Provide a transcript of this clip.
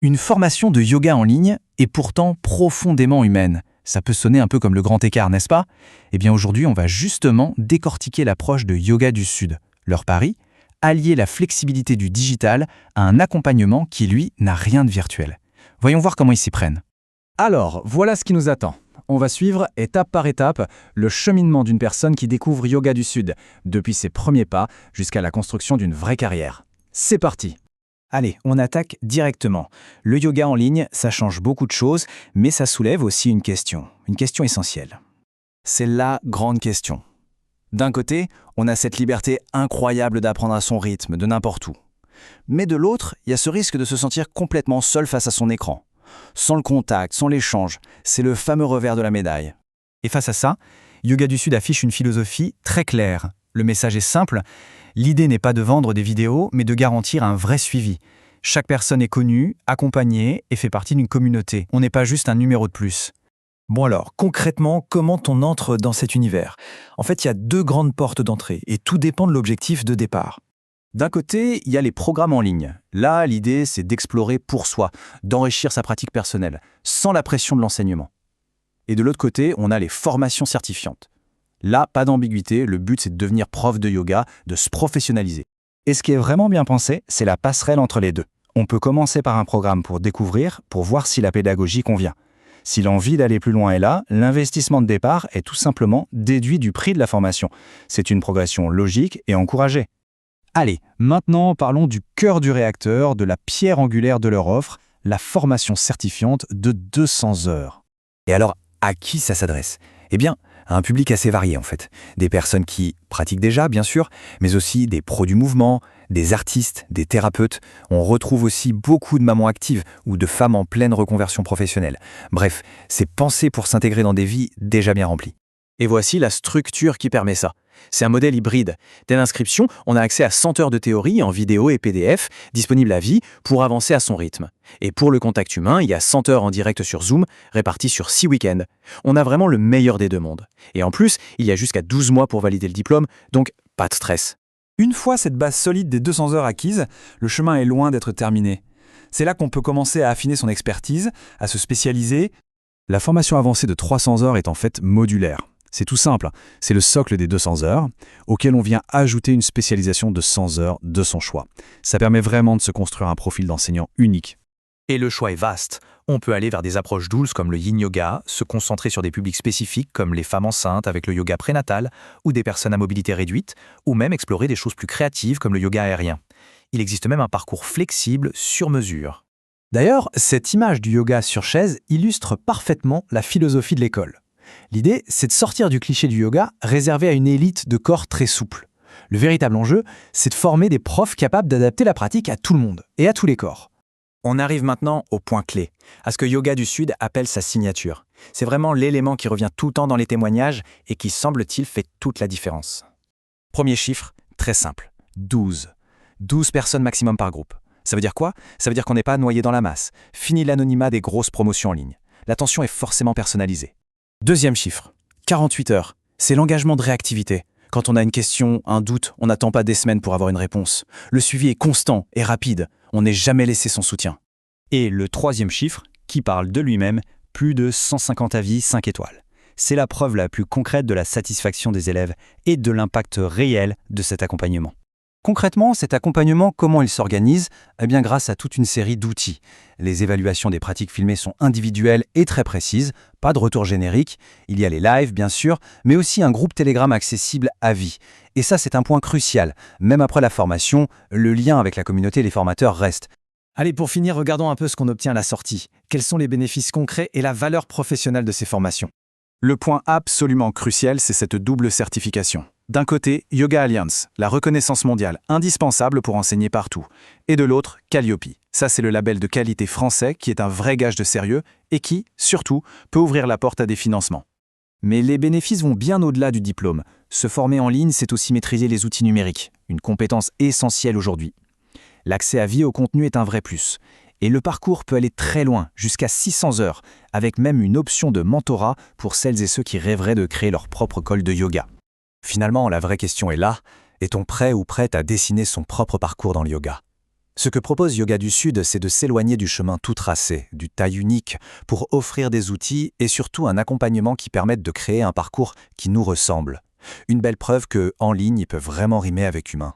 Une formation de yoga en ligne est pourtant profondément humaine. Ça peut sonner un peu comme le grand écart, n'est-ce pas? Eh bien aujourd'hui, on va justement décortiquer l'approche de Yoga du Sud. Leur pari, allier la flexibilité du digital à un accompagnement qui, lui, n'a rien de virtuel. Voyons voir comment ils s'y prennent. Alors, voilà ce qui nous attend. On va suivre, étape par étape, le cheminement d'une personne qui découvre Yoga du Sud, depuis ses premiers pas jusqu'à la construction d'une vraie carrière. C'est parti! Allez, on attaque directement. Le yoga en ligne, ça change beaucoup de choses, mais ça soulève aussi une question essentielle. C'est la grande question. D'un côté, on a cette liberté incroyable d'apprendre à son rythme, de n'importe où. Mais de l'autre, il y a ce risque de se sentir complètement seul face à son écran. Sans le contact, sans l'échange, c'est le fameux revers de la médaille. Et face à ça, Yoga du Sud affiche une philosophie très claire. Le message est simple, l'idée n'est pas de vendre des vidéos, mais de garantir un vrai suivi. Chaque personne est connue, accompagnée et fait partie d'une communauté. On n'est pas juste un numéro de plus. Bon alors, concrètement, comment on entre dans cet univers? En fait, il y a deux grandes portes d'entrée et tout dépend de l'objectif de départ. D'un côté, il y a les programmes en ligne. Là, l'idée, c'est d'explorer pour soi, d'enrichir sa pratique personnelle, sans la pression de l'enseignement. Et de l'autre côté, on a les formations certifiantes. Là, pas d'ambiguïté, le but c'est de devenir prof de yoga, de se professionnaliser. Et ce qui est vraiment bien pensé, c'est la passerelle entre les deux. On peut commencer par un programme pour découvrir, pour voir si la pédagogie convient. Si l'envie d'aller plus loin est là, l'investissement de départ est tout simplement déduit du prix de la formation. C'est une progression logique et encouragée. Allez, maintenant parlons du cœur du réacteur, de la pierre angulaire de leur offre, la formation certifiante de 200 heures. Et alors, à qui ça s'adresse? Eh bien, à un public assez varié en fait. Des personnes qui pratiquent déjà, bien sûr, mais aussi des pros du mouvement, des artistes, des thérapeutes. On retrouve aussi beaucoup de mamans actives ou de femmes en pleine reconversion professionnelle. Bref, c'est pensé pour s'intégrer dans des vies déjà bien remplies. Et voici la structure qui permet ça. C'est un modèle hybride. Dès l'inscription, on a accès à 100 heures de théorie en vidéo et PDF, disponibles à vie pour avancer à son rythme. Et pour le contact humain, il y a 100 heures en direct sur Zoom, réparties sur 6 week-ends. On a vraiment le meilleur des deux mondes. Et en plus, il y a jusqu'à 12 mois pour valider le diplôme, donc pas de stress. Une fois cette base solide des 200 heures acquises, le chemin est loin d'être terminé. C'est là qu'on peut commencer à affiner son expertise, à se spécialiser. La formation avancée de 300 heures est en fait modulaire. C'est tout simple, c'est le socle des 200 heures, auquel on vient ajouter une spécialisation de 100 heures de son choix. Ça permet vraiment de se construire un profil d'enseignant unique. Et le choix est vaste. On peut aller vers des approches douces comme le yin yoga, se concentrer sur des publics spécifiques comme les femmes enceintes avec le yoga prénatal ou des personnes à mobilité réduite, ou même explorer des choses plus créatives comme le yoga aérien. Il existe même un parcours flexible sur mesure. D'ailleurs, cette image du yoga sur chaise illustre parfaitement la philosophie de l'école. L'idée, c'est de sortir du cliché du yoga réservé à une élite de corps très souple. Le véritable enjeu, c'est de former des profs capables d'adapter la pratique à tout le monde et à tous les corps. On arrive maintenant au point clé, à ce que Yoga du Sud appelle sa signature. C'est vraiment l'élément qui revient tout le temps dans les témoignages et qui, semble-t-il, fait toute la différence. Premier chiffre, très simple, 12. 12 personnes maximum par groupe. Ça veut dire quoi? Ça veut dire qu'on n'est pas noyé dans la masse. Fini l'anonymat des grosses promotions en ligne. L'attention est forcément personnalisée. Deuxième chiffre, 48 heures. C'est l'engagement de réactivité. Quand on a une question, un doute, on n'attend pas des semaines pour avoir une réponse. Le suivi est constant et rapide. On n'est jamais laissé sans soutien. Et le troisième chiffre, qui parle de lui-même, plus de 150 avis 5 étoiles. C'est la preuve la plus concrète de la satisfaction des élèves et de l'impact réel de cet accompagnement. Concrètement, cet accompagnement, comment il s'organise? Eh bien, grâce à toute une série d'outils. Les évaluations des pratiques filmées sont individuelles et très précises, pas de retour générique. Il y a les lives, bien sûr, mais aussi un groupe Telegram accessible à vie. Et ça, c'est un point crucial. Même après la formation, le lien avec la communauté et les formateurs reste. Allez, pour finir, regardons un peu ce qu'on obtient à la sortie. Quels sont les bénéfices concrets et la valeur professionnelle de ces formations? Le point absolument crucial, c'est cette double certification. D'un côté, Yoga Alliance, la reconnaissance mondiale indispensable pour enseigner partout. Et de l'autre, Calliope. Ça, c'est le label de qualité français qui est un vrai gage de sérieux et qui, surtout, peut ouvrir la porte à des financements. Mais les bénéfices vont bien au-delà du diplôme. Se former en ligne, c'est aussi maîtriser les outils numériques, une compétence essentielle aujourd'hui. L'accès à vie au contenu est un vrai plus. Et le parcours peut aller très loin, jusqu'à 600 heures, avec même une option de mentorat pour celles et ceux qui rêveraient de créer leur propre école de yoga. Finalement, la vraie question est là, est-on prêt ou prête à dessiner son propre parcours dans le yoga? Ce que propose Yoga du Sud, c'est de s'éloigner du chemin tout tracé, du taille unique, pour offrir des outils et surtout un accompagnement qui permette de créer un parcours qui nous ressemble. Une belle preuve que, en ligne, il peut vraiment rimer avec humain.